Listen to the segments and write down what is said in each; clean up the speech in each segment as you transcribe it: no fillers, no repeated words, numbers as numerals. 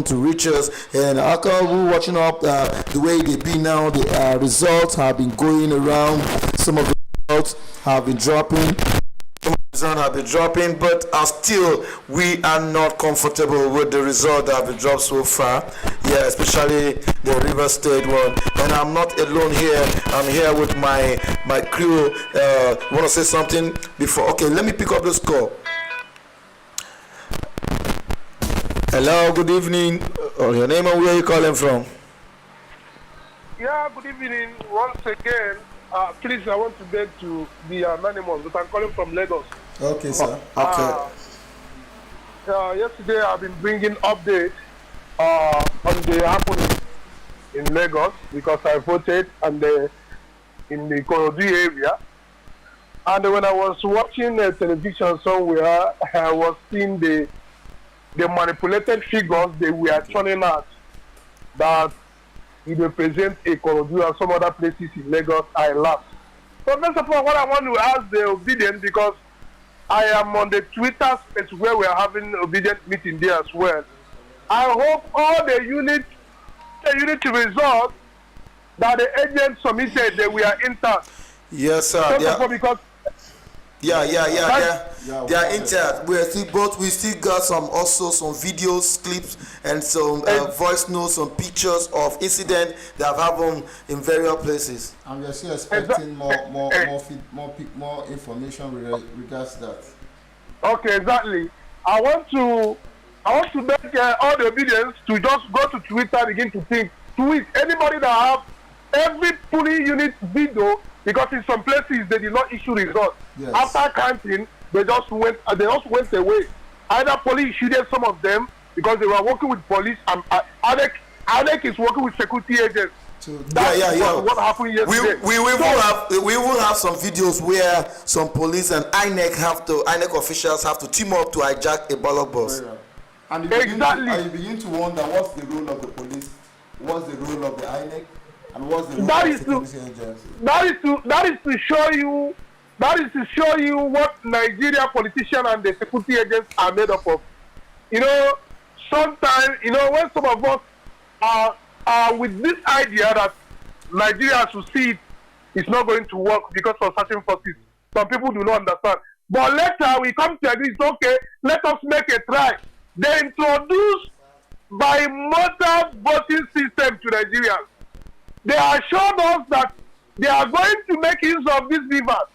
to reach us. And after we watching up the way they be now, the results have been going around. Some of the results have been dropping. But still we are not comfortable with the result that have been dropped so far. Yeah, especially the River State one. And I'm not alone here. I'm here with my crew. Want to say something before? Okay, let me pick up this call. Hello, good evening. Your name and where you calling from? Yeah, good evening. Once again, please, I want to beg to be anonymous, but I'm calling from Lagos. Okay, sir. Okay. Yesterday, I've been bringing updates on the happening in Lagos because I voted in the Ikorodu area. And when I was watching television somewhere, I was seeing the manipulated figures they were turning out that it represents Ikorodu and some other places in Lagos. I laughed. So first of all, what I want to ask the Obedient, because I am on the Twitter space where we are having Obedient meeting there as well. I hope all the unit results that the agents submitted that we are intact. Yes, sir. First of all, because they are intact. We still got some videos, clips, and some voice notes, some pictures of incident that have happened in various places. And we are still expecting more information regards that. Okay, exactly. I want to beg all the obedience to just go to Twitter, begin to tweet anybody that have every polling unit video, because in some places they did not issue results. Yes. After counting, they just went away. Either police issued some of them because they were working with police, and ADEC is working with security agents. What happened yesterday? We will have some videos where some police and INEC officials have to team up to hijack a ballot bus. And you begin to wonder what's the role of the police, what's the role of the INEC, and what's the role of the security agents. That is to show you what Nigeria politicians and the security agents are made up of. Sometimes, when some of us are with this idea that Nigeria should see it's not going to work because of certain forces, some people do not understand. But later we come to agree, it's okay, let us make a try. They introduce bimodal voting system to Nigerians. They assured us that they are going to make use of these levers.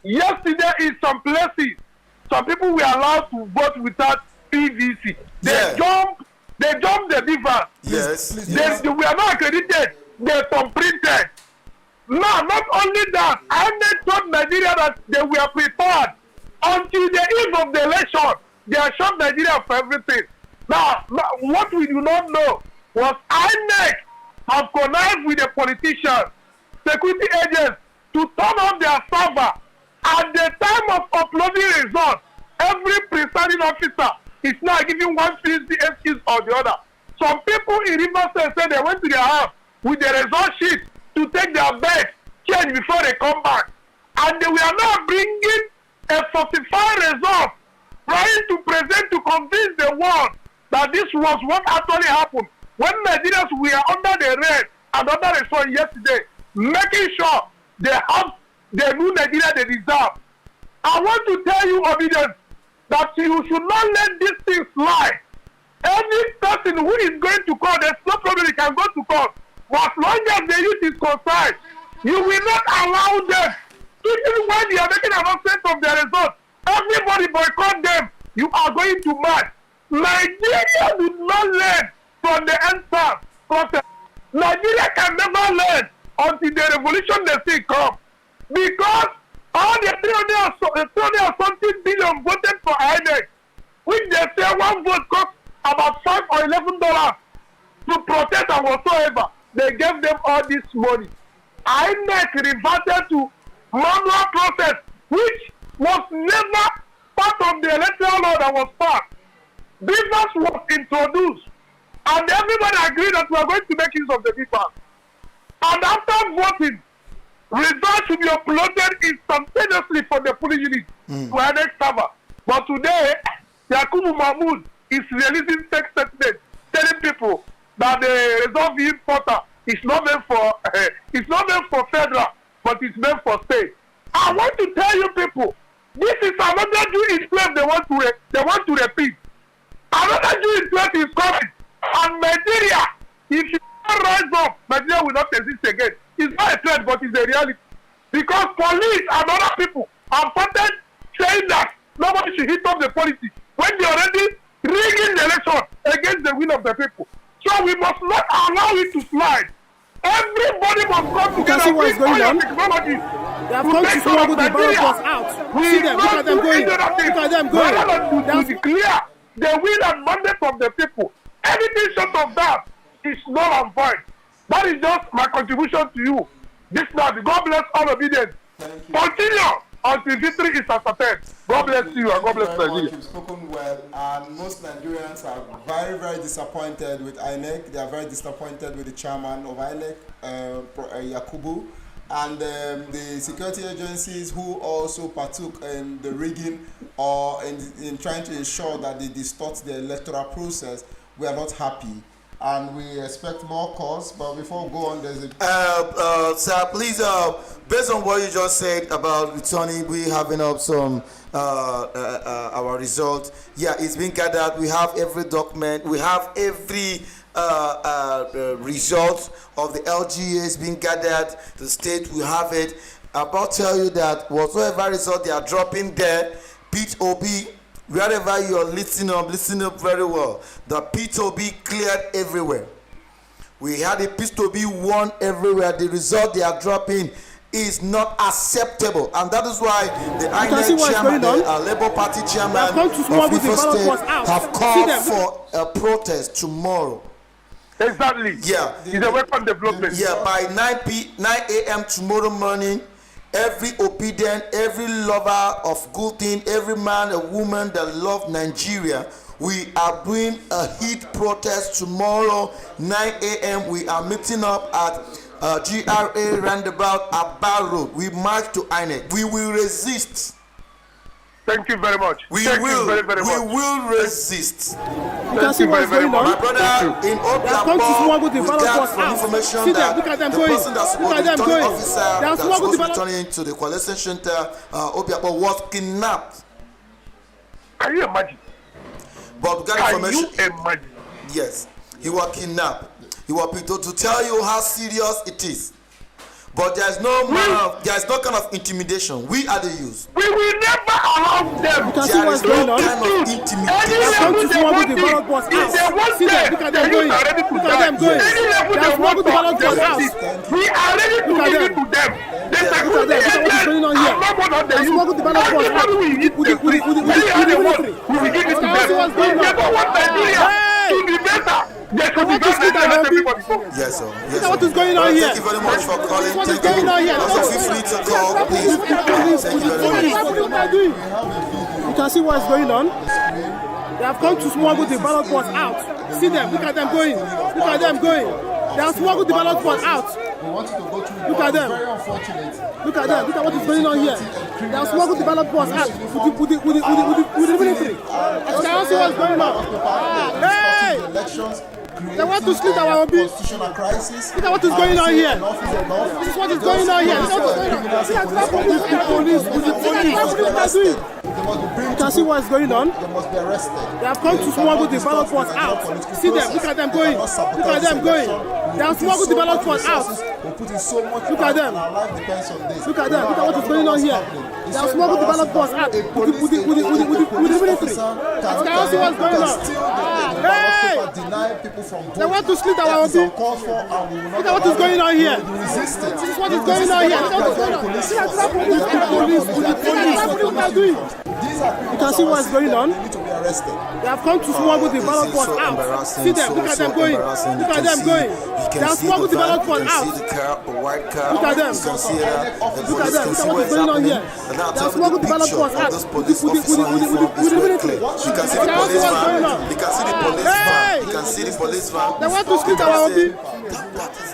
Yesterday, in some places, some people were allowed to vote without PVC. They jumped the levers. Yes. They were not accredited. They printed. Now, not only that, INEC told Nigeria that they were prepared until the eve of the election. They assured Nigeria for everything. Now, what we do not know was INEC have connived with the politicians, security agents, to turn on their server. At the time of uploading results, every presiding officer is now giving one excuse or the other. Some people in River State say they went to their house with the result sheet to take their bed, change before they come back. And they were now bringing a falsified result, trying to present to convince the world that this was what actually happened. When Nigerians were under the rain and under the sun yesterday, making sure they have the new Nigeria they deserve. I want to tell you, Obedience, that you should not let these things slide. Any person who is going to court, there's no problem, he can go to court. But as long as the youth is concerned, you will not allow them, even when they are making an announcement of their results, everybody boycott them. You are going to mad. Nigeria did not learn from the answer process. Nigeria can never learn until the revolution they see come. Because all the 300 something billion voted for INEC, which they say one vote cost about $5 or $11 to protest and whatsoever, they gave them all this money. INEC reverted to manual process, which was never part of the electoral law that was passed. Beavers was introduced, and everybody agreed that we are going to make use of the beavers. And after voting, results should be uploaded instantaneously for the polling unit to INEC server. But today, Yakubu Mahmoud is releasing text statement people that the resolve importer is not meant for it's not meant for federal, but it's meant for state. I want to tell you people, this is another Jewish place they want to repeat. Another Jewish place is coming, and Nigeria, if you don't rise up, Nigeria will not exist again. It's not a threat, but it's a reality. Because police and other people have started saying that nobody should hit up the politics when they already rigging the election against the will of the people. So we must not allow it to slide. Everybody must come together with all your technology. They have come to smuggle the ballot box out. See them, look at them going. Look at them going. To declare the will and mandate of the people. Anything short of that is null and void. That is just my contribution to you. This now, God bless all obedience. Continue until victory is ascertained. God bless you and God bless Nigeria. You've spoken well, and most Nigerians are very, very disappointed with INEC. They are very disappointed with the chairman of INEC, Yakubu, and the security agencies who also partook in the rigging or in trying to ensure that they distort the electoral process. We are not happy. And we expect more calls, but before we go on, there's a... Sir, please, based on what you just said about returning, we having up some our result. Yeah, it's been gathered. We have every document. We have every result of the LGA has been gathered. The state will have it. I'm about to tell you that whatever result they are dropping there, Pete Obi, wherever you are listening up very well. The P2B cleared everywhere. We had a P2B won everywhere. The result they are dropping is not acceptable, and that is why the INEC chairman, the Labour Party chairman of Rivers State, have called for a protest tomorrow. Exactly. Yeah. It's a weapon development. Yeah, by 9 a.m. tomorrow morning. Every obedient, every lover of good thing, every man and woman that love Nigeria, we are doing a heat protest tomorrow, 9 a.m. We are meeting up at GRA roundabout at Bar Road. We march to INEC. We will resist. Thank you very much. We will resist. You can see what's going on. My brother in Obiakpo, we got information that the person that's the returning officer that's supposed to be returning to the coalition center, Obiakpo, was kidnapped. Can you imagine? But we got information. Can you imagine? Yes, he was kidnapped. He was to tell you how serious it is. But there's no kind of intimidation. We are the youth. We will never allow them. There is no kind of intimidation. Look at them going. Look at them going. They are smuggled the ballot box out. We are ready to give it to them. Look at them. Look at what's going on here. They are smuggled the ballot box out. With the military. We will give it to them. We never want Nigeria to be better. Yes, sir. Yes, what is going on here? Thank you very much for calling. What is going on here? Also, feel free to call, please. Thank you very much. You can see what is going on. They have come to smuggle the ballot box out. See them. Look at them going. Look at them going. They have smuggled the ballot box out. Look at them. Look at them. Look at what is going on here. They have smuggled the ballot box out with the military. You can see what's going on. Hey! They want to split our obi. Constitutional crisis. Look at what is going on here. This is what is going on here. You can see what is going on. They must be arrested. They have come to smuggle the ballot box out. See them. Look at them going. Look at them going. They have smuggled the ballot box out. Look at them. Look at them. Look at what is going on here. They have smuggled the ballot box out with the military. You can see what's going on. Hey! They want to split our obi. Look at what is going on here. This is what is going on here. Look at what is going on. You can see what's going on. They have come to smuggle the ballot box out. See them. Look at them going. Look at them going. They have smuggled the ballot box out. Look at them. Look at them. Look at what is going on here. They have smuggled the ballot box out with the military. You can see the police van. You can see the police van. You can see the police van. They want to split our obi.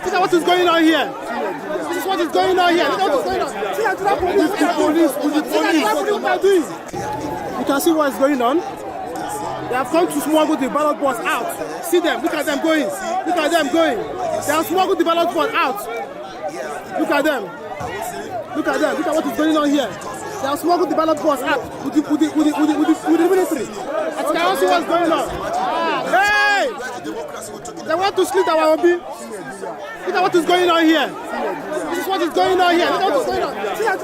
Look at what is going on here. This is what is going on here. Look at what is going on. With the police. What are doing? You can see what is going on. They have come to smuggle the ballot box out. See them. Look at them going. Look at them going. They have smuggled the ballot box out. Look at them. Look at them. Look at what is going on here. They have smuggled the ballot box out with the military. I cannot see what's going on. Hey! They want to split our obi. Look at what is going on here. This is what is going on here. Look at what is going on. See that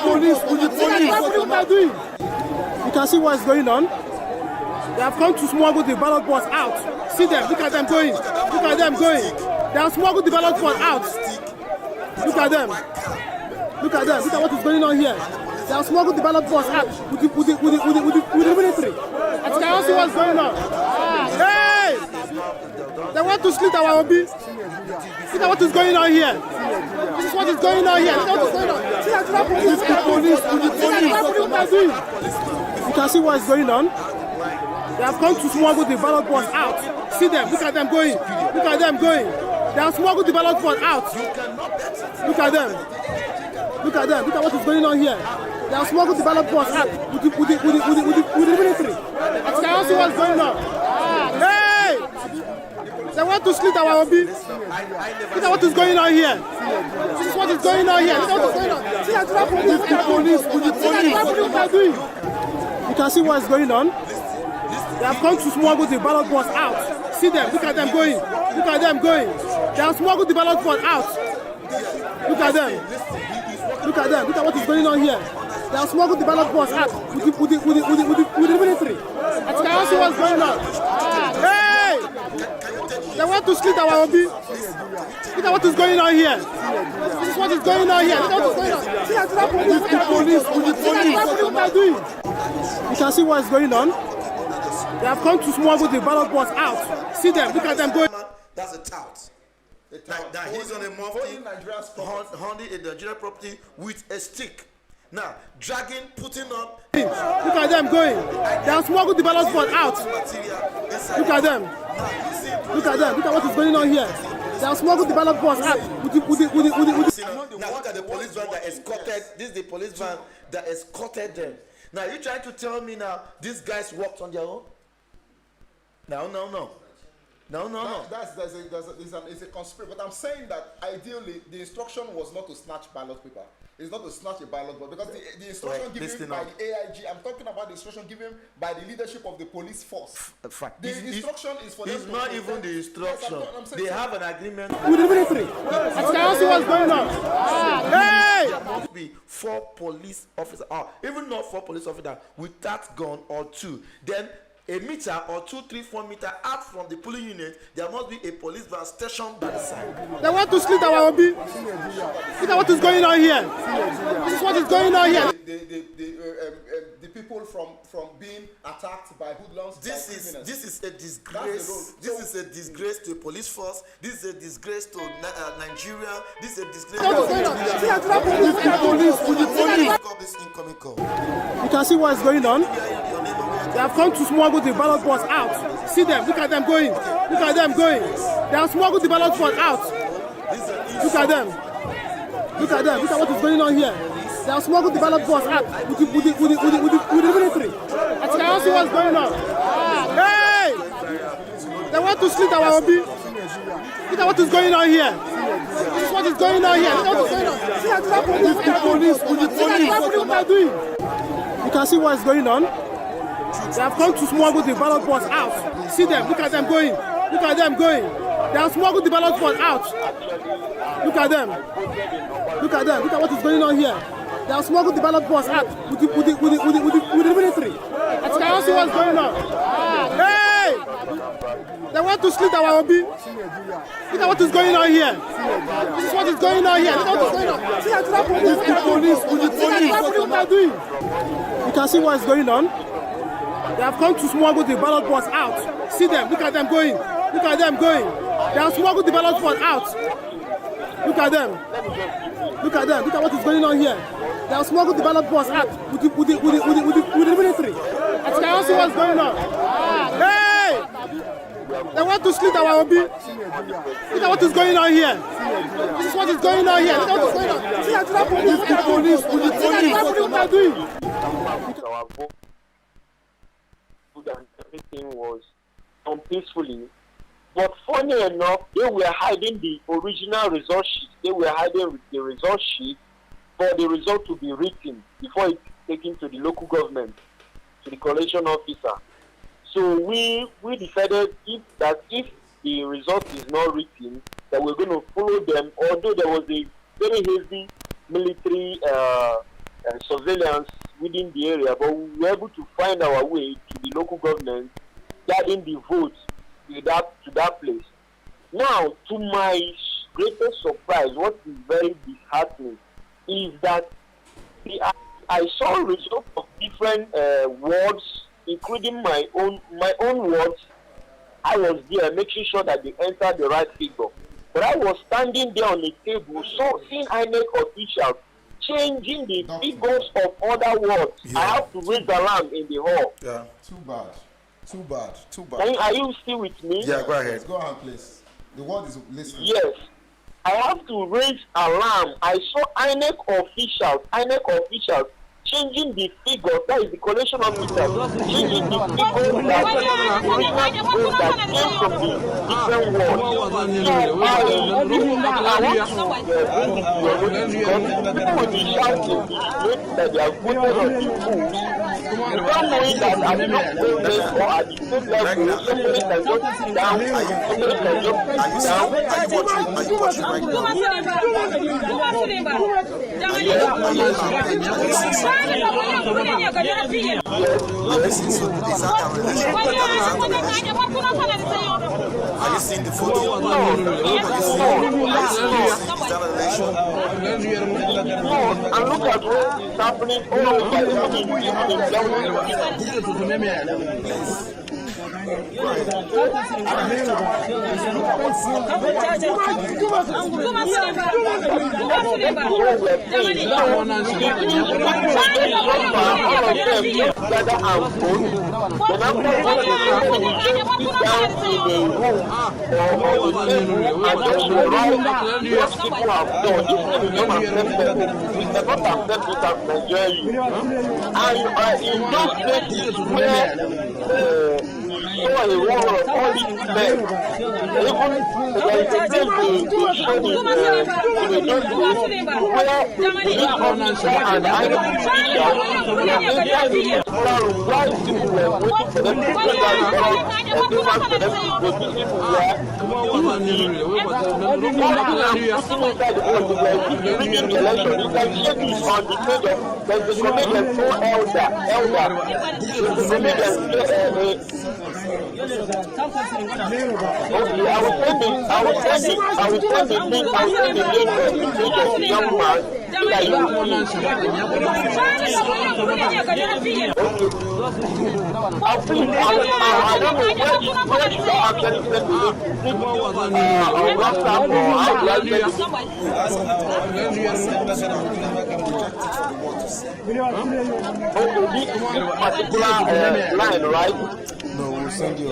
police. What are doing? You can see what is going on. They have come to smuggle the ballot box out. See them. Look at them going. Look at them going. They have smuggled the ballot box out. Look at them. Look at them. Look at what is going on here. They have smuggled the ballot box out with the military. I cannot see what's going on. Hey! They want to split our obi. Look at what is going on here. This is what is going on here. Look at what is going on. See that police. What are doing? You can see what is going on. They have come to smuggle the ballot box out. See them. Look at them going. Look at them going. They have smuggled the ballot box out. Look at them. Look at them. Look at what is going on here. They have smuggled the ballot box out with the military. I cannot see what's going on. Hey! They want to split our obi. Look at what is going on here. This is what is going on here. Look at what is going on. See that police. What are doing? You can see what is going on. They have come to smuggle the ballot box out. See them. Look at them going. Look at them going. They have smuggled the ballot box out. Look at them. Look at them. Look at what is going on here. They have smuggled the ballot box out with the military. I cannot see what's going on. Hey! They want to split our obi. Look at what is going on here. This is what is going on here. Look at what is going on. See that police. What are doing? You can see what is going on. They have come to smuggle the ballot box out. See them. Look at them going. That's a tout. That he's on a mufti, holding a Nigerian property with a stick. Now, dragging, putting up. Look at them going. They have smuggled the ballot box out. Look at them. Look at them. Look at what is going on here. They have smuggled the ballot box out. Now look at the police van that escorted. This is the police van that escorted them. Now you trying to tell me now these guys walked on their own? No. It's a conspiracy. But I'm saying that ideally the instruction was not to snatch ballot paper. It's not to snatch a ballot box because the instruction given by the AIG. I'm talking about the instruction given by the leadership of the police force. The instruction is for them. It's not even the instruction. Yes, they have an agreement with the military. I cannot see what's going on. Hey! Be 4 police officers, even not 4 police officers with that gun or 2. Then a meter or 2, 3, 4 meters out from the polling unit, there must be a police van stationed by the side. They want to split our obi. Look at what is going on here. This is what is going on here. The people from being attacked by hoodlums. This is a disgrace. This is a disgrace to a police force. This is a disgrace to Nigeria. This is a disgrace to this incoming call. You can see what is going on. They have come to smuggle the ballot box out. See them. Look at them going. Look at them going. They have smuggled the ballot box out. Look at them. Look at them. Look at what is going on here. They have smuggled the ballot box out with the military. I cannot see what's going on. Hey! They want to split our obi. Look at what is going on here. This is what is going on here. Look at what is going on. See that police. What are doing? You can see what is going on. They have come to smuggle the ballot box out. See them. Look at them going. Look at them going. They have smuggled the ballot box out. Look at them. Look at them. Look at what is going on here. They have smuggled the ballot box out with the military. I cannot see what's going on. Hey! They want to split our obi. Look at what is going on here. This is what is going on here. Look at what is going on. See that police. What are doing? You can see what is going on. They have come to smuggle the ballot box out. See them. Look at them going. Look at them going. They have smuggled the ballot box out. Look at them. Look at them. Look at what is going on here. They have smuggled the ballot box out with the military. I cannot see what's going on. Hey! They want to split our obi. Look at what is going on here. This is what is going on here. Look at what is going on. See that police. What are doing? everything was done peacefully. But funny enough, they were hiding the original result sheet. They were hiding the result sheet for the result to be written before it's taken to the local government, to the collation officer. So we decided if the result is not written, that we're going to follow them, although there was a very heavy military surveillance within the area, but we were able to find our way to the local government, getting the votes to that place. Now, to my greatest surprise, what is very disheartening is that I saw results of different wards, including my own wards. I was there making sure that they entered the right figure. But I was standing there on the table, so seeing INEC officials changing the figures of other wards. Yeah. I have to raise the alarm in the hall. Yeah. Too bad. Are you still with me? Yeah, go ahead. Go ahead, please. The word is listening. Yes. I have to raise alarm. I saw INEC officials changing the figure, that is the collation officer, changing the figure that came from the different wards. People will be shouting that they have voted on the food. Without knowing that at the local level or at the state level, somebody can just sit down, somebody can just sit down. Are you watching right now? Are you seeing the photo? And look at what is happening all over so a war of all these men, even there is a thing they showed in the where the police officer and the INEC officials were making why people were waiting for them to get out everyone for them to go to people where inside the world they were reading the election. You can check this on the page of there's the comedian so elder. The comedian okay, I will send the link of the young man that you will see. I don't know where is the actually send the link on WhatsApp or how do I send okay, this particular line, right? No, we'll send you.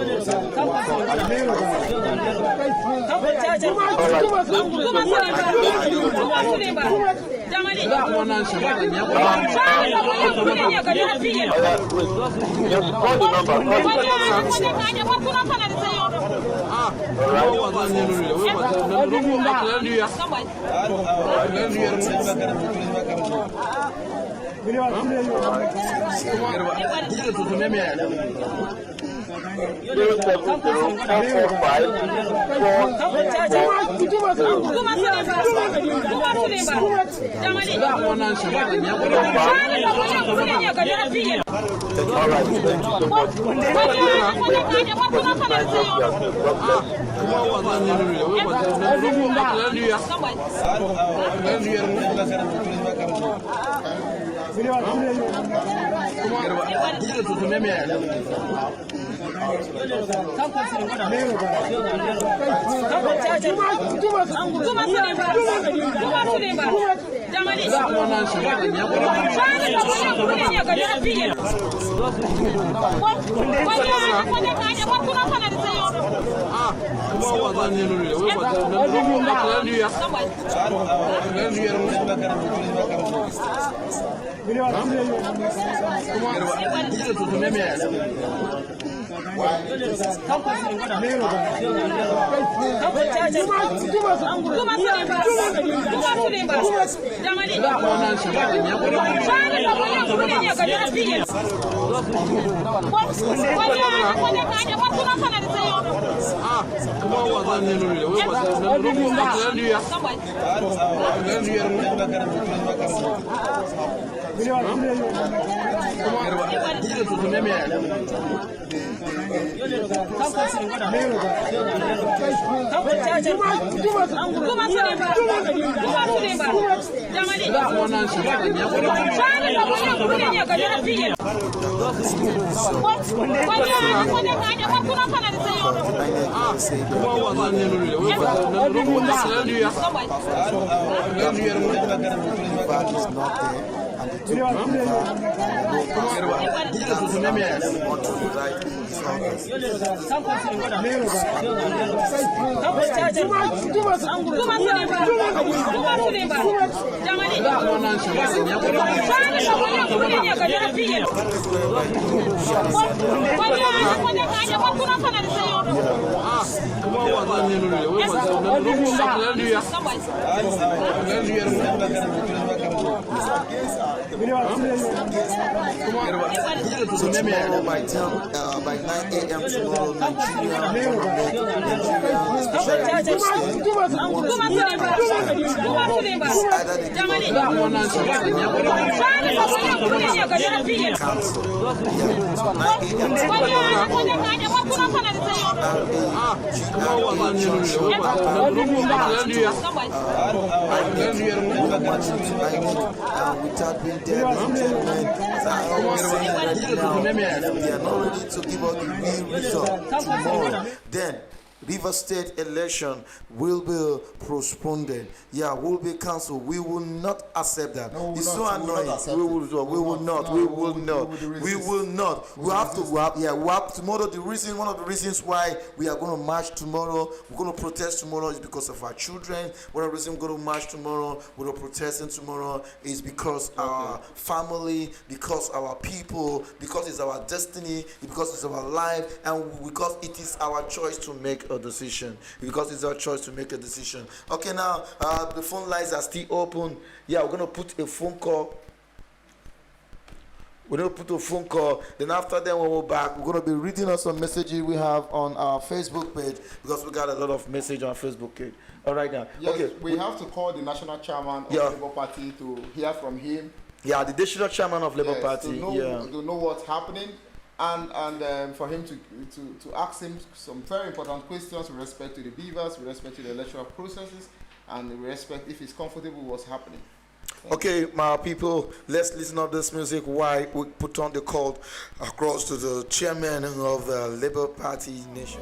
why this is by 9 a.m. tomorrow, without being there, I always say that now, if they are not ready to give us the real result tomorrow, then River State election will be postponed. Yeah, will be cancelled. We will not accept that. No, it's so annoying. We will not. We have to. Tomorrow, one of the reasons why we are going to march tomorrow, we're going to protest tomorrow is because of our children. One of the reasons we're going to march tomorrow, we're going to protest tomorrow is because our family, because our people, because it's our destiny, because it's our life, and because it is our choice to make a decision. Because it's our choice to make a decision. Okay, now the phone lines are still open. Yeah, we're gonna put a phone call. Then after that, when we're back, we're gonna be reading out some messages we have on our Facebook page, because we got a lot of message on our Facebook page. All right, now. Yes, okay, we have to call the national chairman of the Labour Party to hear from him. Yeah, the national chairman of Labour Party. To know what's happening. And for him to ask him some very important questions with respect to the beavers, with respect to the electoral processes, and with respect if he's comfortable with what's happening. Okay, my people, let's listen to this music while we put on the call across to the chairman of the Labour Party nation.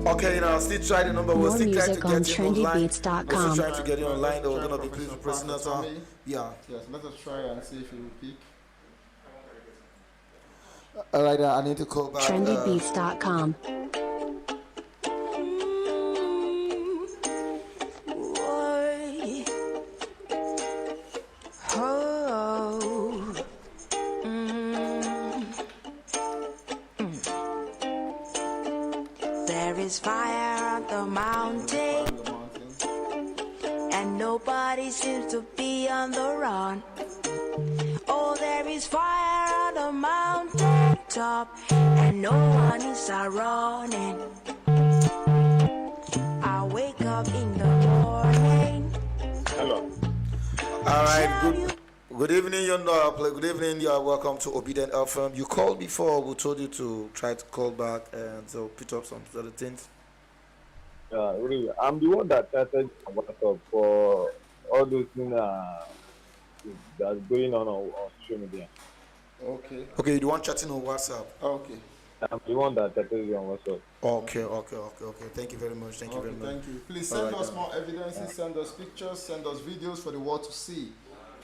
Okay, now still try the number. We're still trying to get you online. We're still trying to get you online. We're gonna be pleased with pressing us on. Yeah. Yes, let us try and see if he will pick. Alright, I need to call back. Trendybeats.com. There is fire on the mountain, and nobody seems to be on the run. Oh, there is fire on the mountain top, and no one is running. I wake up in the morning. Hello. All right, Good evening, good evening. You are welcome to Obedient FM. You called before. We told you to try to call back and so put up some other things. Really, I'm the one that started WhatsApp for all those things that's going on social media. Okay. Okay, you want chatting on WhatsApp? Okay. I'm the one that started on WhatsApp. Okay. Thank you very much. Thank you very much. Thank you. Please send us more evidences, send us pictures, send us videos for the world to see.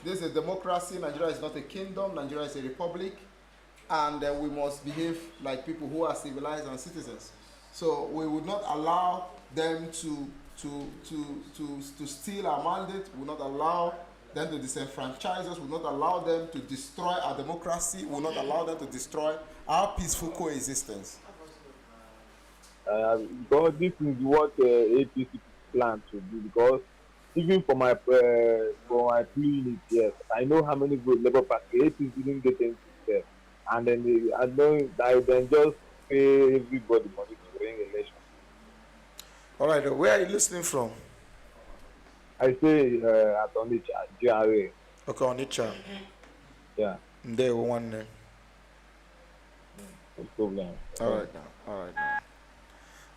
This is a democracy. Nigeria is not a kingdom. Nigeria is a republic, and we must behave like people who are civilized and citizens. So we would not allow them to steal our mandate. We will not allow them to disenfranchise us. We will not allow them to destroy our democracy. We will not allow them to destroy our peaceful coexistence. Because this is what APC plan to do. Because even for my unit, yes, I know how many votes Labour Party APC didn't get into there, and then I then just pay everybody money to win election. All right, where are you listening from? I say at Onitsha, GRA. Okay, Onitsha. Yeah. There one. No problem. All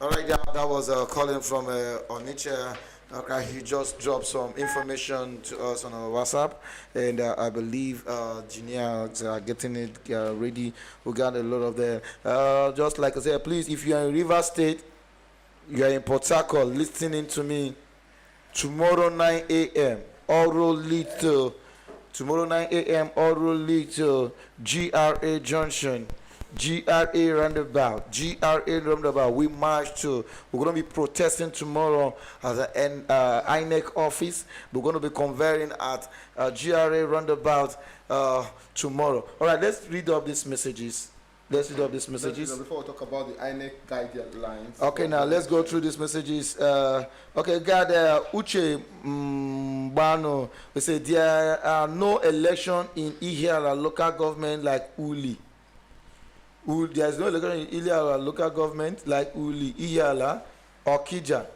right. That was calling from Onitsha. Okay, he just dropped some information to us on our WhatsApp, and I believe engineers are getting it ready. We got a lot of them. Just like I said, please, if you are in River State, you are in Port Harcourt, listening to me. Tomorrow 9 a.m. All road lead to GRA Junction. GRA roundabout. We march to. We're going to be protesting tomorrow at the INEC office. We're going to be converging at GRA roundabout tomorrow. All right, let's read up these messages. Before we talk about the INEC guidelines. Okay, now let's go through these messages. Okay, God, Uche Bano, we say there are no election in Ihiala local government like Uli. There's no election in Ihiala local government like Uli, Ihiala, or Kija.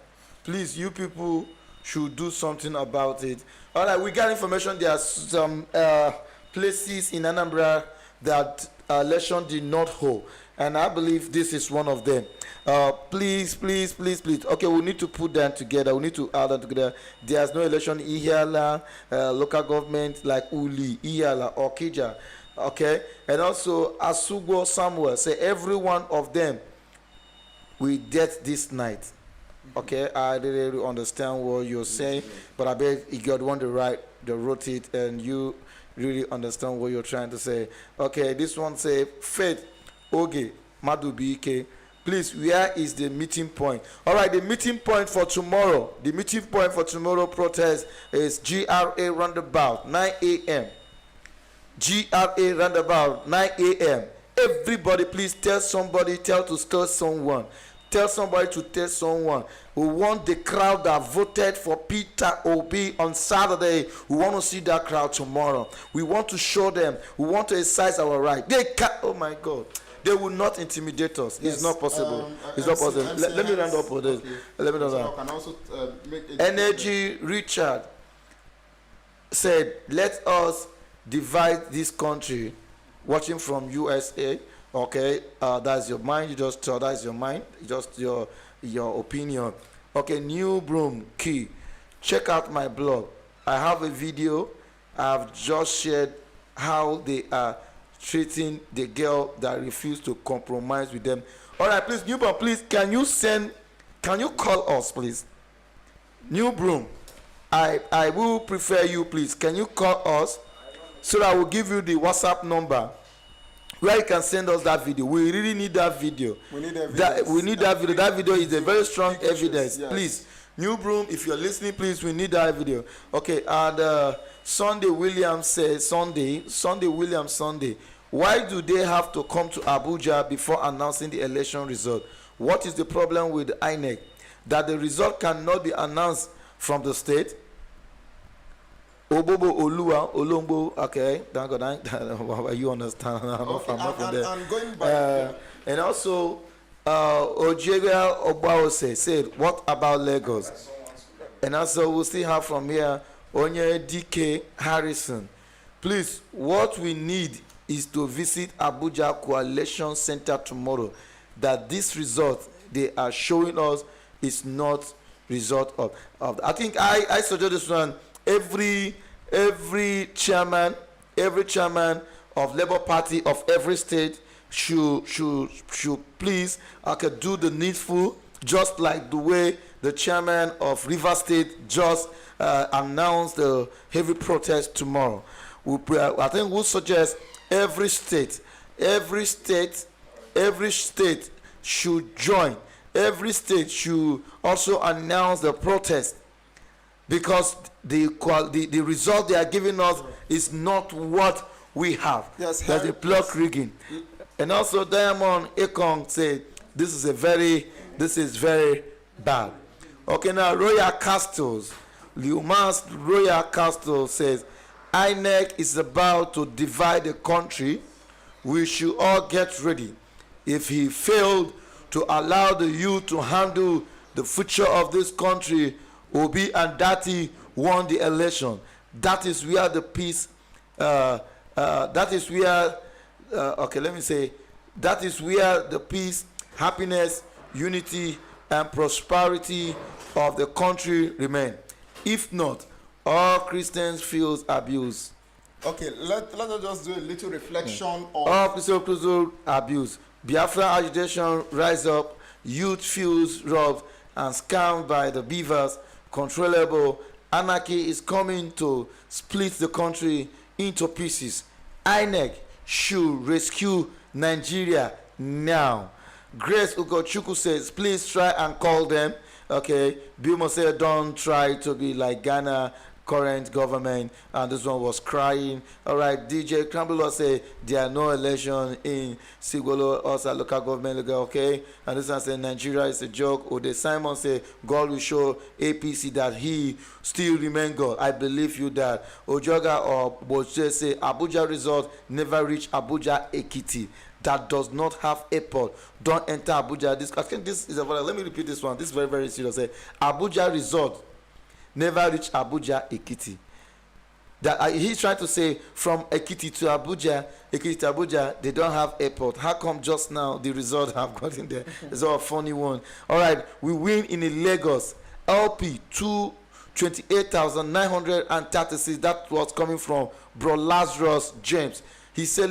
Please, you people should do something about it. All right, we got information. There are some places in Anambra that election did not hold, and I believe this is one of them. Please. Okay, we need to put them together. We need to add them together. There's no election in Ihiala local government like Uli, Ihiala, or Kija. Okay, and also Asugbo Samuel say every one of them will death this night. Okay, I didn't really understand what you're saying, but I bet you got one they wrote it, and you really understand what you're trying to say. Okay, this one say Faith Oge Madubike. Please, where is the meeting point? All right, the meeting point for tomorrow. The meeting point for tomorrow protest is GRA roundabout 9 a.m. GRA roundabout 9 a.m. Everybody, please tell somebody. Tell someone. Tell somebody to tell someone. We want the crowd that voted for Peter Obi on Saturday. We want to see that crowd tomorrow. We want to show them. We want to exercise our right. They can't. Oh my God. They will not intimidate us. Yes. It's not possible. It's not possible. Let me round up with this. Okay. Let me round up. Can also make Energy Richard said, "Let us divide this country." Watching from USA. Okay, that's your mind. You just tell that's your mind. Just your opinion. Okay, New Broom Key. Check out my blog. I have a video. I've just shared how they are treating the girl that refused to compromise with them. All right, please, New Broom, please, can you call us, please? New Broom, I will prefer you, please. Can you call us so that I will give you the WhatsApp number where you can send us that video. We really need that video. We need evidence. We need that video. That video is a very strong evidence. Yes. Please, New Broom, if you're listening, please, we need that video. Okay, and Sunday Williams says, Sunday, why do they have to come to Abuja before announcing the election result? What is the problem with INEC? That the result cannot be announced from the state? Obobo Olua Olombo, okay, thank God, you understand. I'm going back. And also, Ojega Obaose said, what about Lagos? And also, we'll still have from here, Onye DK Harrison. Please, what we need is to visit Abuja Coalition Center tomorrow. That this result they are showing us is not result of. I think I suggest this one. Every chairman of Labour Party of every state should please do the needful, just like the way the chairman of River State just announced the heavy protest tomorrow. I think we'll suggest every state should join. Every state should also announce the protest, because the result they are giving us is not what we have. Yes, there's a plot rigging. And also Diamond Ekong said this is very bad. Okay, now Royal Castles, Liumas Royal Castle says INEC is about to divide the country. We should all get ready. If he failed to allow the youth to handle the future of this country, Obi and Dati won the election. That is where the peace, that is where the peace, happiness, unity, and prosperity of the country remain. If not, all Christians feel abused. Okay, let us just do a little reflection on all Christians feel abused. Biafra agitation rise up, youth feels robbed and scammed by the beavers, controllable. Anarchy is coming to split the country into pieces. INEC should rescue Nigeria now. Grace Ugochukwu says, please try and call them. Okay, Bilmo said, don't try to be like Ghana current government, and this one was crying. All right, DJ Crambulo say there are no election in Sigolo Osa local government. Okay, and this one say Nigeria is a joke. Ode Simon say God will show APC that he still remain God. I believe you that. Ojoga or Boche say Abuja result never reach Abuja Ekiti. That does not have airport. Don't enter Abuja. I think this is let me repeat this one. This is very, very serious. Say Abuja resort never reach Abuja Ekiti. That he's trying to say from Ekiti to Abuja, they don't have airport. How come just now the result have gotten there? It's all a funny one. All right, we win in the Lagos LP 28,936. That was coming from Bro Lazarus James. He said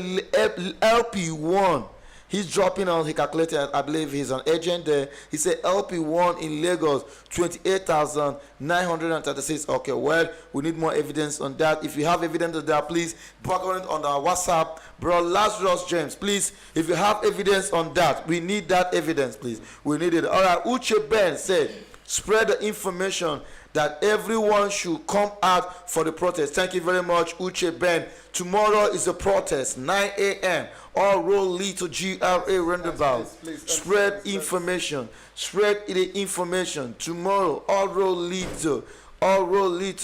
LP won. He's dropping on, he calculated, I believe he's an agent there. He said LP won in Lagos 28,936. Okay, well, we need more evidence on that. If you have evidence on that, please put it on our WhatsApp. Bro Lazarus James, please, if you have evidence on that, we need that evidence, please. We need it. All right, Uche Ben said, spread the information that everyone should come out for the protest. Thank you very much, Uche Ben. Tomorrow is a protest, 9 a.m. All road lead to GRA roundabout. Spread information. Spread the information. Tomorrow, all road lead to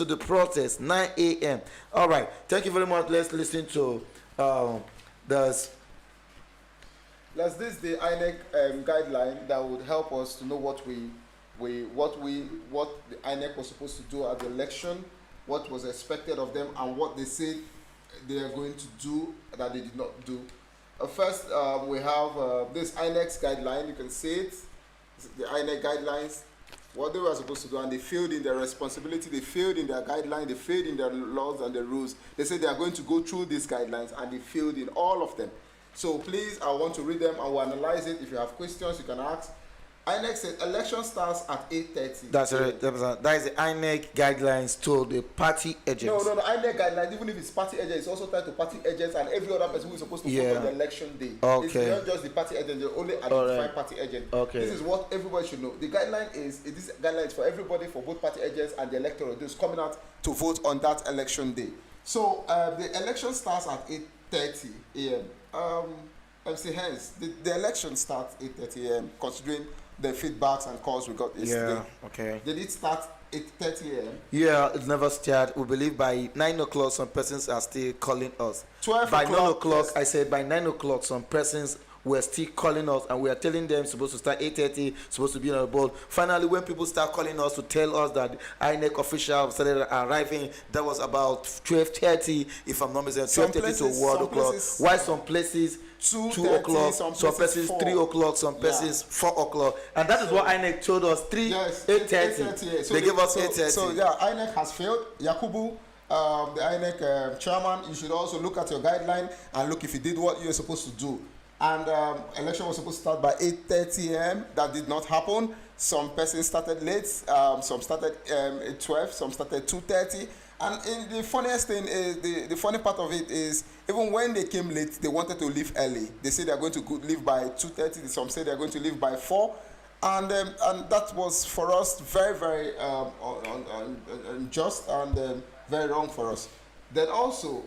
the protest, 9 a.m. All right. Thank you very much. Let's listen to this is the INEC guideline that would help us to know what the INEC was supposed to do at the election, what was expected of them, and what they said they are going to do that they did not do. First, we have this INEC guideline. You can see it. The INEC guidelines, what they were supposed to do, and they failed in their responsibility. They failed in their guideline. They failed in their laws and the rules. They said they are going to go through these guidelines, and they failed in all of them. So please, I want to read them. I will analyze it. If you have questions, you can ask. INEC said election starts at 8:30. That's right. That is the INEC guidelines to the party agents. No. INEC guidelines, even if it's party agents, it's also tied to party agents and every other person who is supposed to vote on the election day. Okay. It's not just the party agent, they only identify party agent. Okay. This is what everybody should know. The guideline is for everybody, for both party agents and the electorate, those coming out to vote on that election day. So the election starts at 8:30 a.m. MC Hens, the election starts 8:30 a.m. considering the feedbacks and calls we got yesterday. Yeah, okay. Did it start 8:30 a.m.? Yeah, it never started. We believe by 9 o'clock some persons are still calling us. 12 by o'clock. 9 o'clock, yes. I said by 9 o'clock some persons were still calling us, and we are telling them supposed to start 8:30, supposed to be on the board. Finally, when people start calling us to tell us that INEC officials started arriving, that was about 12:30, if I'm not mistaken, 12:30 to 1 o'clock. Why some places 2 o'clock, some places 3 o'clock, some places 4 o'clock, and that is what INEC told us. 8:30. So they gave us 8:30. So yeah, INEC has failed. Yakubu, the INEC chairman, you should also look at your guideline and look if you did what you were supposed to do. And election was supposed to start by 8:30 a.m. That did not happen. Some persons started late. Some started at 12. Some started 2:30. And the funniest thing is, the funny part of it is, even when they came late, they wanted to leave early. They say they're going to leave by 2:30. Some say they're going to leave by 4. And that was for us very, very unjust and very wrong for us. Then also,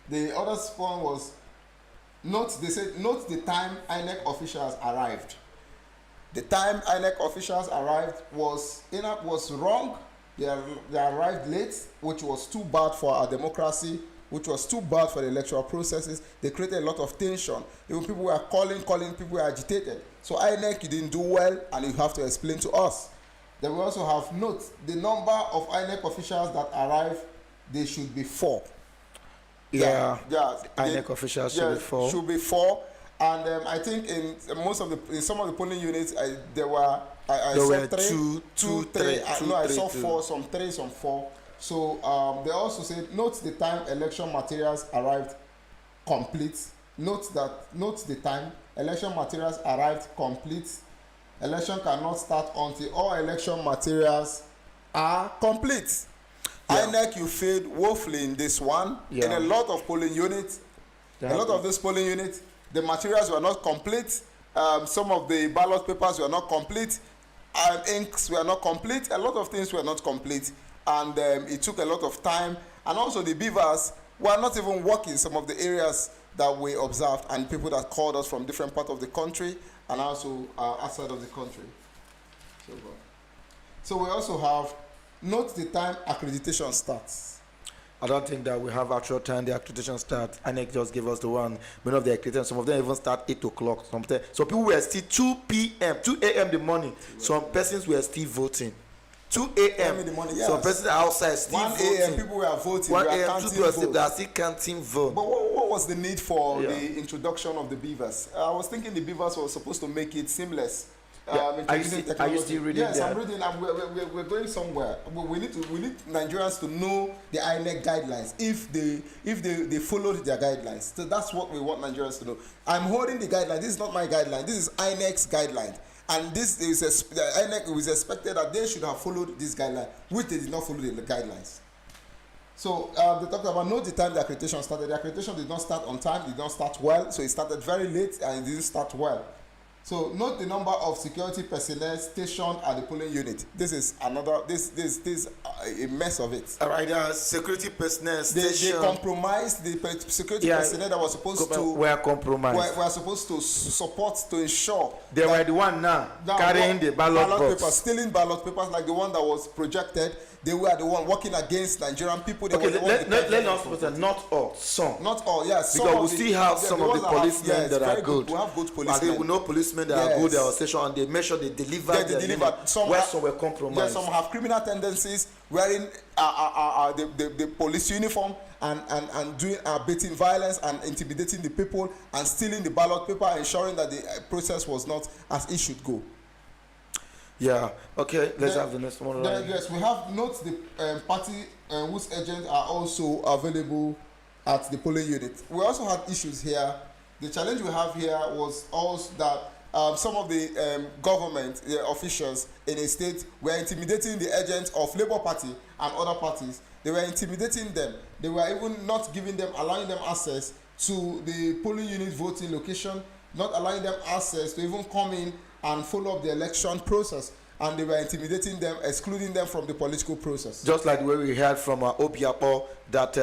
the other point was, they said note the time INEC officials arrived. The time INEC officials arrived was wrong. They arrived late, which was too bad for our democracy, which was too bad for the electoral processes. They created a lot of tension. Even people were calling, people were agitated. So INEC, you didn't do well, and you have to explain to us. Then we also have note the number of INEC officials that arrive, they should be 4. INEC officials should be 4. Should be 4. And I think in some of the polling units, there were I saw 3. I saw 4, some 3, some 4. So they also said, note the time election materials arrived complete. Note the time election materials arrived complete. Election cannot start until all election materials are complete. INEC, you failed woefully in this one. In a lot of polling units, the materials were not complete. Some of the ballot papers were not complete. Inks were not complete. A lot of things were not complete. And it took a lot of time. And also the beavers were not even working some of the areas that we observed, and people that called us from different parts of the country and also outside of the country. So we also have, note the time accreditation starts. I don't think that we have actual time the accreditation starts. INEC just gave us the one. Many of the accreditation, some of them even start 8 o'clock. So people were still 2 a.m. the morning. Some persons were still voting. 2 a.m. in the morning, yes. Some persons outside still 1 a.m. people were voting. 1 a.m. 2 p.m. they are still counting vote. But what was the need for the introduction of the beavers? I was thinking the beavers were supposed to make it seamless. Are you still reading? Yes, I'm reading. We're going somewhere. We need Nigerians to know the INEC guidelines if they followed their guidelines. So that's what we want Nigerians to know. I'm holding the guideline. This is not my guideline. This is INEC's guideline. And this is INEC was expected that they should have followed this guideline, which they did not follow the guidelines. So they talked about note the time the accreditation started. The accreditation did not start on time, did not start well, so it started very late and it didn't start well. So note the number of security personnel stationed at the polling unit. This is another. This a mess of it. All right, security personnel stationed. They compromised the security personnel that was supposed to. Were compromised. Were supposed to support to ensure. They were the one now carrying the ballot papers, stealing ballot papers like the one that was projected. They were the one working against Nigerian people. They let us put it, not all, some. Not all, yes. Because we still have some of the policemen that are good. We have good policemen. And we know policemen that are good, they are stationed, and they make sure they deliver. Some were compromised. Yes, some have criminal tendencies, wearing the police uniform and doing baiting violence and intimidating the people and stealing the ballot paper, ensuring that the process was not as it should go. Yeah, okay, let's have the next one. Yes, we have note the party whose agents are also available at the polling unit. We also had issues here. The challenge we have here was also that some of the government officials in a state were intimidating the agents of Labour Party and other parties. They were intimidating them. They were even not allowing them access to the polling unit voting location, not allowing them access to even come in and follow up the election process, and they were intimidating them, excluding them from the political process. Just like the way we heard from Obiapo that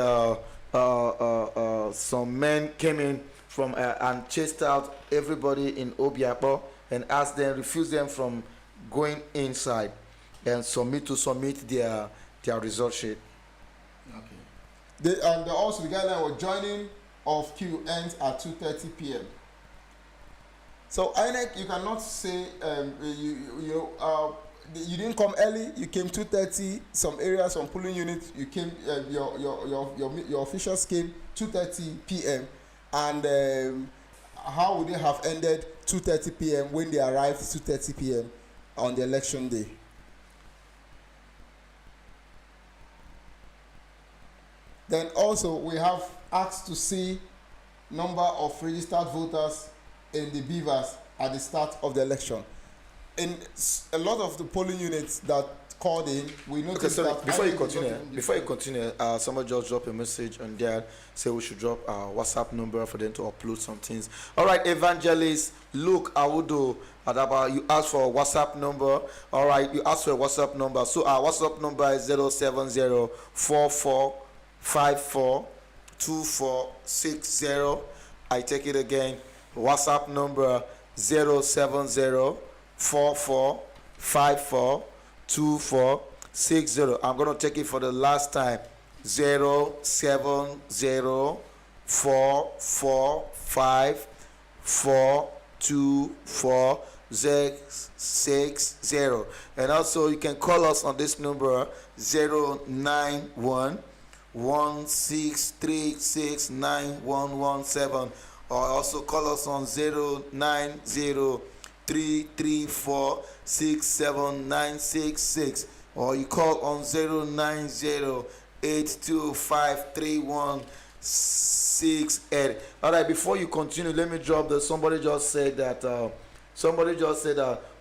some men came in from and chased out everybody in Obiapo and refused them from going inside and submit their result sheet. Okay. Also the guideline was joining of queue ends at 2:30 p.m. So INEC, you cannot say you didn't come early. You came 2:30. Some areas, some polling units, you came. Your officials came 2:30 p.m. And how would they have ended 2:30 p.m. when they arrived 2:30 p.m. on the election day? Then also we have asked to see number of registered voters in the beavers at the start of the election. In a lot of the polling units that called in, we noticed that before you continue, somebody just dropped a message on there, say we should drop our WhatsApp number for them to upload some things. All right, Evangelist Luke Awudo Adaba, you asked for a WhatsApp number. All right, you asked for a WhatsApp number. So our WhatsApp number is 07044542460. I take it again. WhatsApp number 07044542460. I'm going to take it for the last time. 07044542460. And also you can call us on this number 09116369117, or also call us on 09033467966, or you call on 090825316. All right, before you continue, let me drop the somebody just said that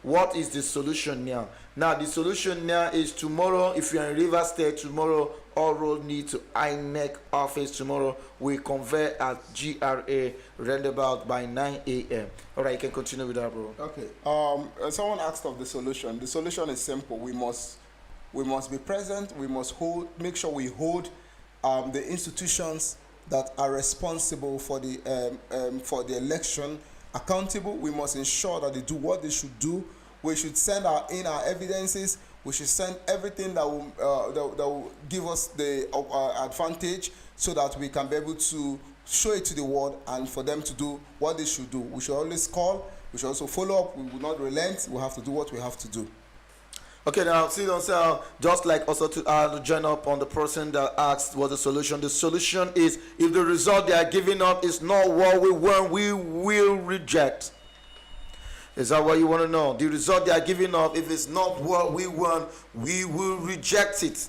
what is the solution now? Now the solution now is tomorrow, if you're in River State, tomorrow all road need to INEC office. Tomorrow we convert at GRA roundabout by 9 a.m. All right, you can continue with that, bro. Okay. Someone asked of the solution. The solution is simple. We must be present. We must make sure we hold the institutions that are responsible for the election accountable. We must ensure that they do what they should do. We should send our evidences. We should send everything that will give us the advantage, so that we can be able to show it to the world and for them to do what they should do. We should always call. We should also follow up. We will not relent. We have to do what we have to do. Okay, now see, just like also to join up on the person that asked what the solution. The solution is, if the result they are giving up is not what we want, we will reject. Is that what you want to know? The result they are giving up, if it's not what we want, we will reject it.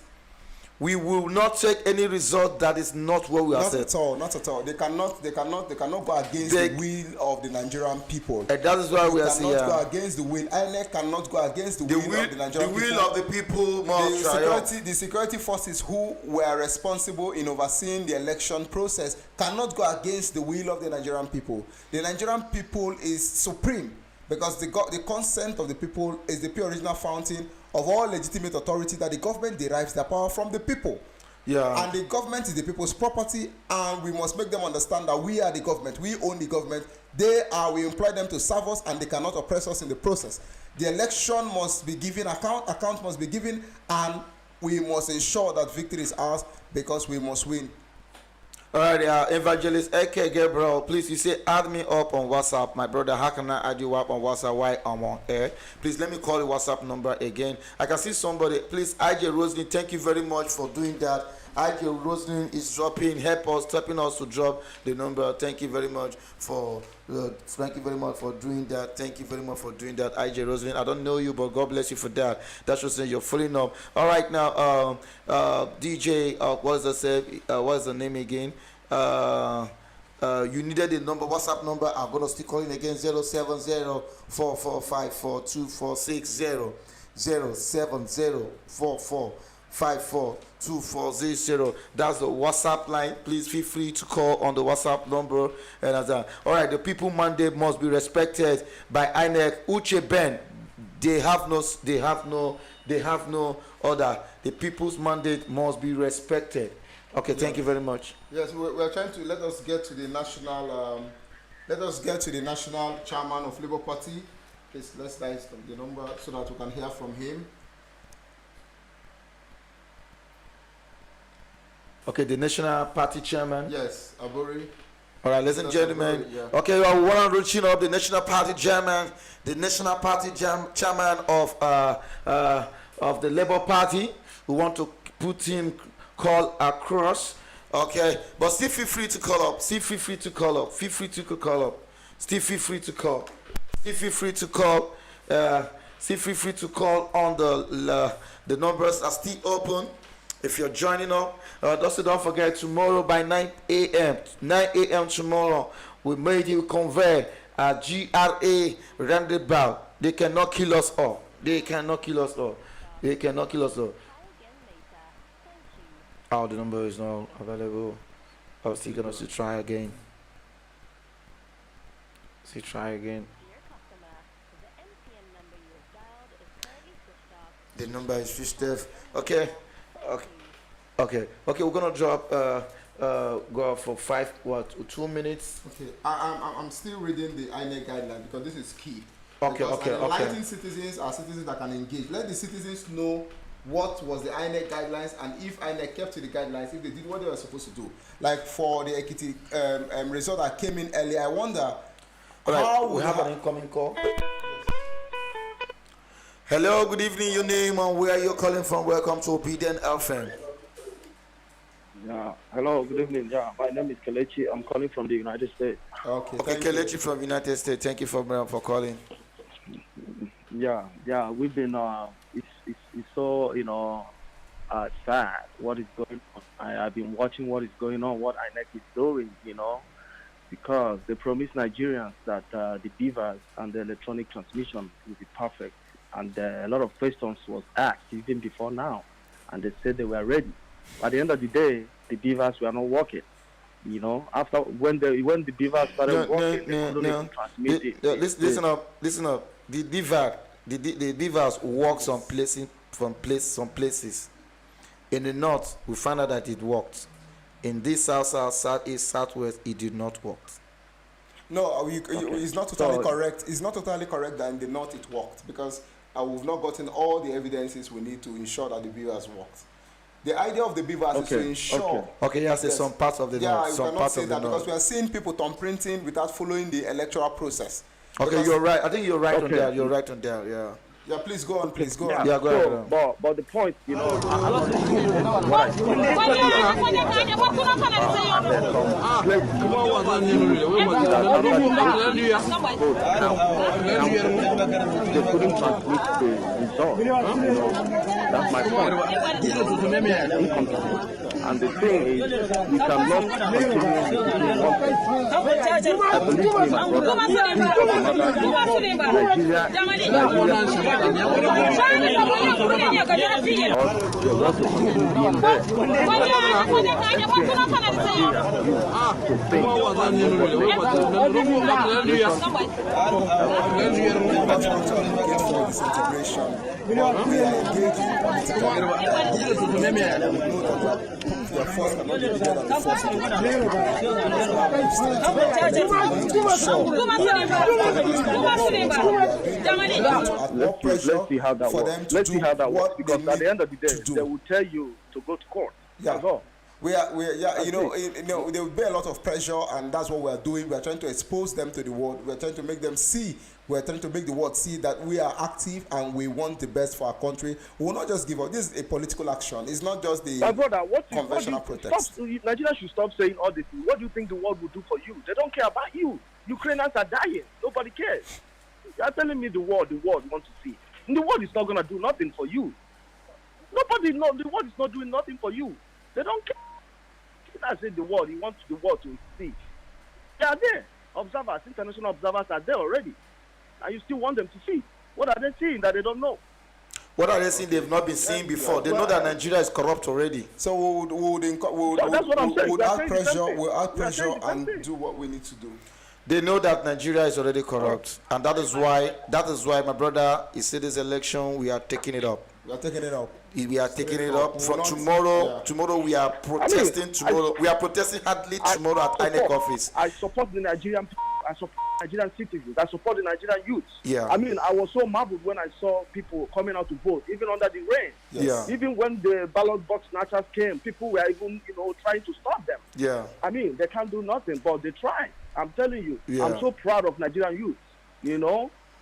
We will not take any result that is not what we are saying. Not at all. They cannot go against the will of the Nigerian people. And that is why we are saying. They cannot go against the will. INEC cannot go against the will of the Nigerian people. The will of the people must triumph. The security forces who were responsible in overseeing the election process cannot go against the will of the Nigerian people. The Nigerian people is supreme, because the consent of the people is the pure original fountain of all legitimate authority, that the government derives their power from the people. Yeah. And the government is the people's property, and we must make them understand that we are the government. We own the government. We employ them to serve us, and they cannot oppress us in the process. The election must be given account must be given, and we must ensure that victory is ours, because we must win. All right, Evangelist A.K. Gabriel, please, you say add me up on WhatsApp. My brother, how can I add you up on WhatsApp while I'm on air? Please let me call the WhatsApp number again. I can see somebody. Please, IJ Roslyn, thank you very much for doing that. IJ Roslyn is helping us to drop the number. Thank you very much for doing that. Thank you very much for doing that, IJ Roslyn. I don't know you, but God bless you for that. That should say you're following up. All right, now, DJ, what's the name again? You needed the number, WhatsApp number. I'm gonna still calling again. 07044542460. 07044542460. That's the WhatsApp line. Please feel free to call on the WhatsApp number. And all right, the people mandate must be respected by INEC. Uche Ben, they have no order. The people's mandate must be respected. Okay, thank you very much. Yes, we're trying to let us get to the national chairman of Labour Party. Please, let's dial the number so that we can hear from him. Okay, the national party chairman. Yes, Abori. All right, ladies and gentlemen. Okay, well, we want to reaching up the National Party chairman, chairman of the Labour Party. We want to put him call across. Okay, but still feel free to call up. Still feel free to call up. Feel free to call up. Still feel free to call. Still feel free to call. Still feel free to call on the numbers are still open. If you're joining up, also don't forget tomorrow by 9 a.m. 9 a.m. tomorrow, we made you convey a GRA roundabout. They cannot kill us all. They cannot kill us all. They cannot kill us all. Oh, the number is not available. I was still gonna try again. Try again. The number is switched off. Okay. We're gonna drop. Go for 2 minutes. Okay. I'm still reading the INEC guideline because this is key. Okay. Enlightened citizens are citizens that can engage. Let the citizens know what was the INEC guidelines and if INEC kept to the guidelines, if they did what they were supposed to do. Like for the Ekiti result that came in early, I wonder how we have an incoming call. Hello, good evening. Your name and where you're calling from? Welcome to Obedient FM. Yeah. Hello, good evening. Yeah, my name is Kelechi. I'm calling from the United States. Okay, Kelechi from United States. Thank you for calling. Yeah, we've been it's so sad what is going on. I've been watching what is going on, what INEC is doing, because they promised Nigerians that the beavers and the electronic transmission will be perfect, and a lot of questions was asked even before now, and they said they were ready. At the end of the day, the beavers were not working. After when the beavers started working, they couldn't even transmit it. Listen up. The beavers work some places. In the north, we found out that it worked. In this south, east, southwest, it did not work. No, it's not totally correct. It's not totally correct that in the north it worked because we've not gotten all the evidences we need to ensure that the beavers worked. The idea of the beavers is to ensure. Okay, yes, there's some parts of the north. Yeah, you cannot say that because we are seeing people thumb printing without following the electoral process. Okay, because you're right. I think you're right on that. You're right on that. Yeah. Yeah, please go on. Yeah, go ahead. But the point, they couldn't transmit the result. That's my point. And the thing is, we cannot continue with one thing. I believe me, my brother. Nigeria Let's see how that works. Let's see how that works, because at the end of the day, they will tell you to go to court. That's all. There will be a lot of pressure, and that's what we are doing. We are trying to expose them to the world. We are trying to make them see. We are trying to make the world see that we are active and we want the best for our country. We will not just give up. This is a political action. It's not just the conventional protest. Nigeria should stop saying all this. What do you think the world will do for you? They don't care about you. Ukrainians are dying. Nobody cares. You are telling me the world wants to see. And the world is not going to do nothing for you. The world is not doing nothing for you. They don't care. I said the world. He wants the world to see. They are there. Observers, international observers are there already. And you still want them to see. What are they seeing that they don't know? What are they seeing they've not been seeing before? They know that Nigeria is corrupt already. So we'll add pressure and do what we need to do. They know that Nigeria is already corrupt, and that is why my brother, he said this election we are taking it up. We are taking it up. We are taking it up from tomorrow. Yeah. Tomorrow we are protesting. We are protesting hardly tomorrow at INEC office. I support the Nigerian people. I support Nigerian citizens. I support the Nigerian youths. Yeah. I mean, I was so marveled when I saw people coming out to vote, even under the rain. Yes. Yeah. Even when the ballot box snatchers came, people were even, trying to stop them. Yeah. I mean, they can't do nothing, but they try. I'm telling you, Yeah. I'm so proud of Nigerian youth.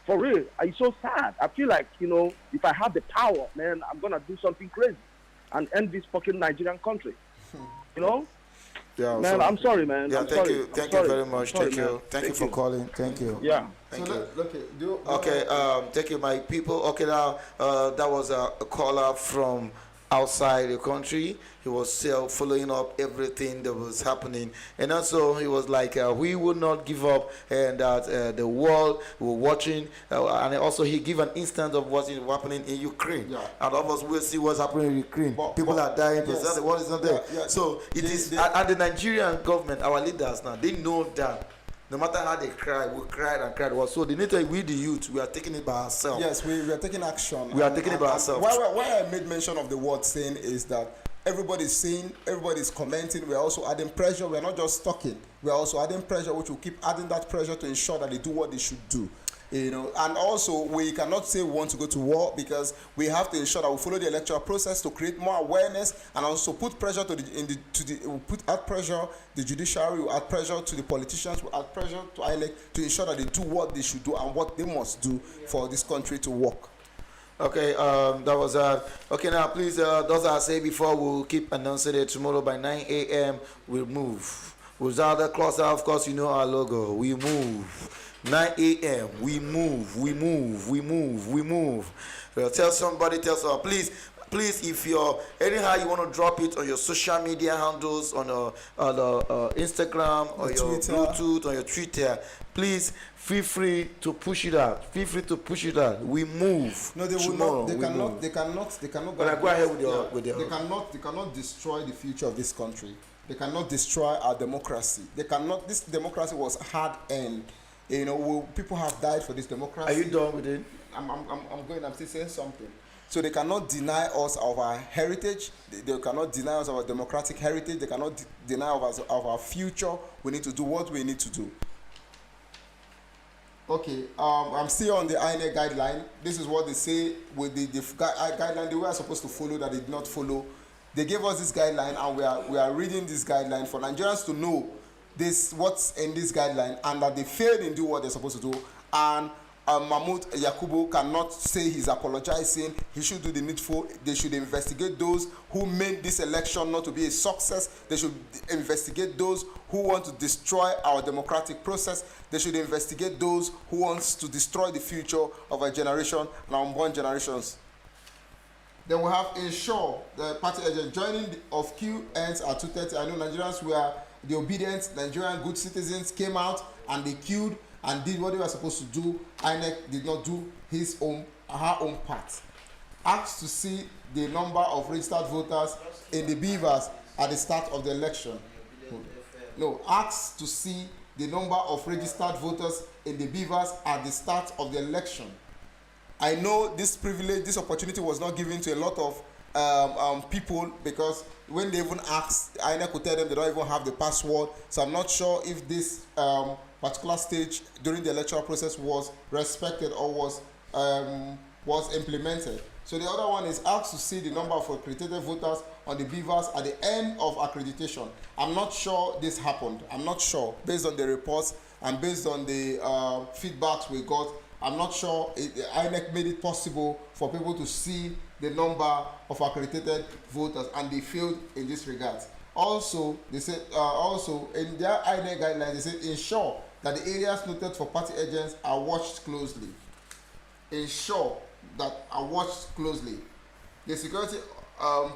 For real. It's so sad. I feel like, if I have the power, man, I'm going to do something crazy and end this fucking Nigerian country. Yeah, Man, I'm sorry, man. Yeah, I'm thank sorry. you. Thank I'm you sorry. very much. Sorry, Thank you. man. Thank you for calling. Thank you. Yeah. Thank So you. okay, Thank you, my people. Okay, now that was a caller from outside the country. He was still following up everything that was happening, and also he was like, we will not give up, and that the world were watching, and also he gave an instance of what is happening in Ukraine, Yeah. and all of us will see what's happening in Ukraine. People are dying. yes. The world is not there. Yeah. So it is, and the Nigerian government, our leaders now, they know that. No matter how they cry, we cried and cried. So they need to, we the youth, we are taking it by ourselves. Yes, we are taking action. We are taking it by ourselves. Why I made mention of the word saying is that everybody's saying, everybody's commenting. We're also adding pressure. We're not just talking. We're also adding pressure, which will keep adding that pressure to ensure that they do what they should do. And also we cannot say we want to go to war, because we have to ensure that we follow the electoral process to create more awareness, and also put pressure we'll add pressure the judiciary, we'll add pressure to the politicians, we'll add pressure to INEC to ensure that they do what they should do and what they must do for this country to work. Okay, that was okay. Now, please, those I say before, we'll keep announcing it tomorrow by 9 a.m. We'll move. Without the cluster, of course, you know our logo. We move. 9 a.m. We move. We move. We move. We move. Tell somebody. Tell someone. Please, if you're anyhow you want to drop it on your social media handles, on Instagram or your Twitter. Bluetooth or your Twitter, please feel free to push it out. Feel free to push it out. We move. No, they will tomorrow. not. They we cannot. move. They cannot. But go ahead with your. They cannot destroy the future of this country. They cannot destroy our democracy. They cannot. This democracy was hard earned. People have died for this democracy. Are you done with it? I'm going. I'm still saying something. So they cannot deny us of our heritage. They cannot deny us of our democratic heritage. They cannot deny us of our future. We need to do what we need to do. Okay, I'm still on the INEC guideline. This is what they say with the guideline they were supposed to follow that they did not follow. They gave us this guideline, and we are reading this guideline for Nigerians to know what's in this guideline, and that they failed in doing what they're supposed to do. And Mahmoud Yakubu cannot say he's apologizing. He should do the needful. They should investigate those who made this election not to be a success. They should investigate those who want to destroy our democratic process. They should investigate those who want to destroy the future of our generation and our unborn generations. Then we have ensure the party agent joining of queue ends at 2:30. I know Nigerians were the obedient Nigerian good citizens came out and they queued and did what they were supposed to do. INEC did not do her own part. Asked to see the number of registered voters in the beavers at the start of the election. No, asked to see the number of registered voters in the beavers at the start of the election. I know this privilege, this opportunity was not given to a lot of people, because when they even asked, INEC could tell them they don't even have the password. So I'm not sure if this particular stage during the electoral process was respected or was implemented. So the other one is asked to see the number of accredited voters on the beavers at the end of accreditation. I'm not sure this happened. I'm not sure, based on the reports and based on the feedbacks we got. I'm not sure INEC made it possible for people to see the number of accredited voters, and they failed in this regard. Also, they said in their INEC guidelines, they said ensure that the areas noted for party agents are watched closely. Ensure that are watched closely. The security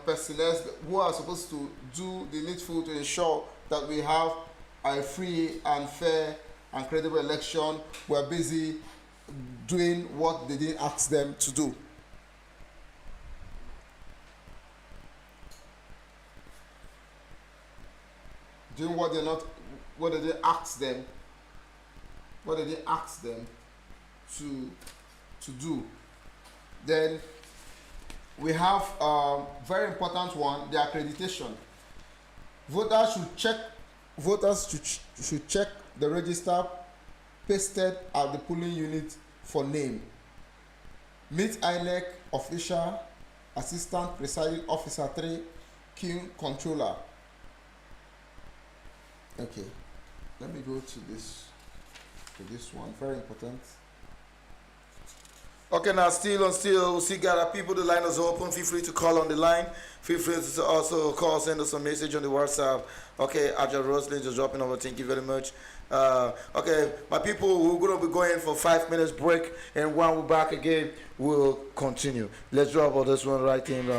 personnel who are supposed to do the needful to ensure that we have a free and fair and credible election were busy doing what they didn't ask them to do. Doing what they didn't ask them to do. Then we have very important one, the accreditation. Voters should check the register pasted at the polling unit for name. Meet INEC official, assistant presiding officer 3, King controller. Okay, let me go to this one. Very important. Okay, now still, we see got people. The line is open. Feel free to call on the line. Feel free to also call, send us a message on the WhatsApp. Okay, Ajah Roslyn just dropping over. Thank you very much. Okay, my people, we're going to be going for 5 minutes break, and when we're back again, we'll continue. Let's drop all this one right in.